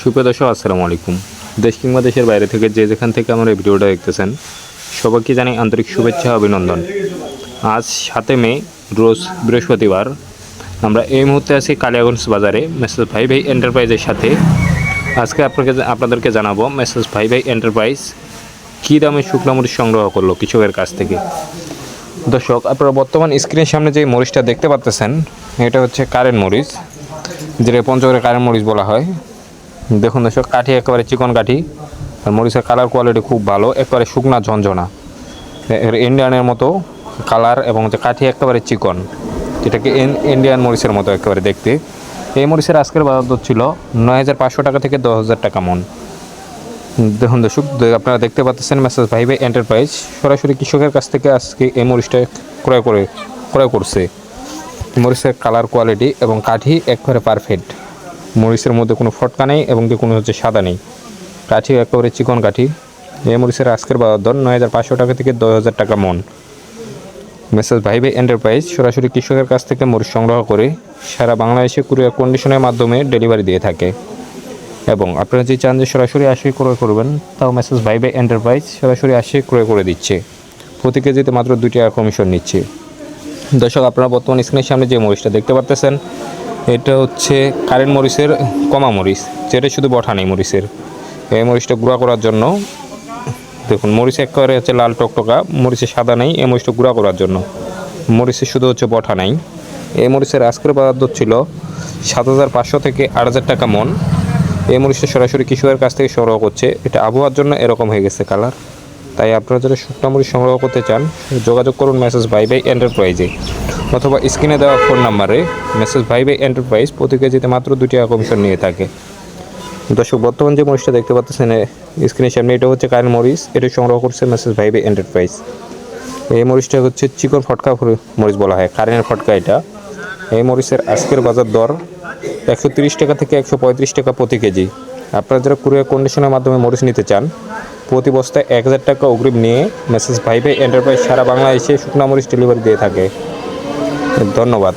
সুপ্রিয় দর্শক আসসালামু আলাইকুম। দেশ কিংবা দেশের বাইরে থেকে যে যেখান থেকে আমার এই ভিডিওটা দেখতেছেন সবাইকে জানাই আন্তরিক শুভেচ্ছা অভিনন্দন। আজ 7 মে রোজ বৃহস্পতিবার। আমরা এই মুহূর্তে আছি কালিয়াগঞ্জ বাজারে মেসেজ ভাই ভাই এন্টারপ্রাইজের সাথে। আজকে আপনাদেরকে জানাবো মেসেজ ভাই ভাই এন্টারপ্রাইজ কী দামে শুকনো মরিচ সংগ্রহ করলো কৃষকের কাছ থেকে। দর্শক, আপনারা বর্তমান স্ক্রিনের সামনে যে মরিচটা দেখতে পাচ্ছেন এটা হচ্ছে কারেন্ট মরিচ, যেটা পঞ্চগড়ে কারেন্ট মরিচ বলা হয়। দেখুন দর্শক, কাঠি একেবারে চিকন কাঠি, আর মরিচের কালার কোয়ালিটি খুব ভালো, একেবারে শুকনা ঝনঝনা, এর ইন্ডিয়ানের মতো কালার এবং যে কাঠি একেবারে চিকন, এটাকে ইন্ডিয়ান মরিচের মতো একেবারে দেখতে। এই মরিচের আজকের বাজার দর ছিল ৯,৫০০ টাকা থেকে 10,০০০ টাকা মন। দেখুন দর্শক, আপনারা দেখতে পাচ্ছেন মেসেজ ভাই ভাই এন্টারপ্রাইজ সরাসরি কৃষকের কাছ থেকে আজকে এই মরিচটা ক্রয় করছে। মরিচের কালার কোয়ালিটি এবং কাঠি একেবারে পারফেক্ট, মরিচের মধ্যে কোনো ফটকা নেই এবং কোনো হচ্ছে সাদা নেই, কাঠি একেবারে চিকন কাঠি। এই মরিচের আজকের বাজার দর ৯,৫০০ টাকা থেকে 10,০০০ টাকা মন। মেসেজ ভাই ভাই এন্টারপ্রাইজ সরাসরি কৃষকের কাছ থেকে মরিচ সংগ্রহ করে সারা বাংলাদেশে কুরিয়ার কন্ডিশনের মাধ্যমে ডেলিভারি দিয়ে থাকে। এবং আপনারা যে চান যে সরাসরি আসে ক্রয় করবেন, তাও মেসেজ ভাই ভাই এন্টারপ্রাইজ সরাসরি আসে ক্রয় করে দিচ্ছে। প্রতি কেজিতে মাত্র 2 টাকা কমিশন নিচ্ছে। দর্শক, আপনারা বর্তমান স্ক্রিনের সামনে যে মরিচটা দেখতে পাচ্ছেন এটা হচ্ছে কারেন্ট মরিচের কমা মরিচ, যেটা শুধু বঠা নেই মরিচের। এই মরিচটা গুঁড়া করার জন্য দেখুন, মরিচ একেবারে হচ্ছে লাল টকটকা, মরিচের সাদা নেই। এই মরিচটা গুঁড়া করার জন্য মরিচের শুধু হচ্ছে বঠা নেই। এই মরিচের আজকের বাজার দর ছিল 7,৫০০ থেকে 8,০০০ টাকা মন। এই মরিচটা সরাসরি কৃষকের কাছ থেকে সংগ্রহ করছে। এটা আবহাওয়ার জন্য এরকম হয়ে গেছে কালার, তাই আপনারা যারা শুকনো মরিচ সংগ্রহ করতে চান যোগাযোগ করুন মেসেজ ভাই ভাই এন্টারপ্রাইজে, অথবা স্ক্রিনে দেওয়া ফোন নাম্বারে। মেসেজ ভাই ভাই এন্টারপ্রাইজ প্রতি কেজিতে মাত্র 2 টাকা কমিশন নিয়ে থাকে। দর্শক, বর্তমান যে মরিচটা দেখতে পাচ্ছেন স্ক্রিনের সামনে এটা হচ্ছে কারেন্ট মরিচ, এটা সংগ্রহ করছে মেসেজ ভাই ভাই এন্টারপ্রাইজ। এই মরিচটা হচ্ছে চিকন ফটকা মরিচ বলা হয়, কারেন্টের ফটকা এটা। এই মরিচের আজকের বাজার দর 130 টাকা থেকে 135 টাকা প্রতি কেজি। আপনারা যারা কুরিয়ার কন্ডিশনের মাধ্যমে মরিচ নিতে চান প্রতি বস্তায় 1,০০০ টাকা অগ্রিম নিয়ে মেসেজ ভাই ভাই এন্টারপ্রাইজ সারা বাংলাদেশে শুকনা মরিচ ডেলিভারি দিয়ে থাকে। ধন্যবাদ।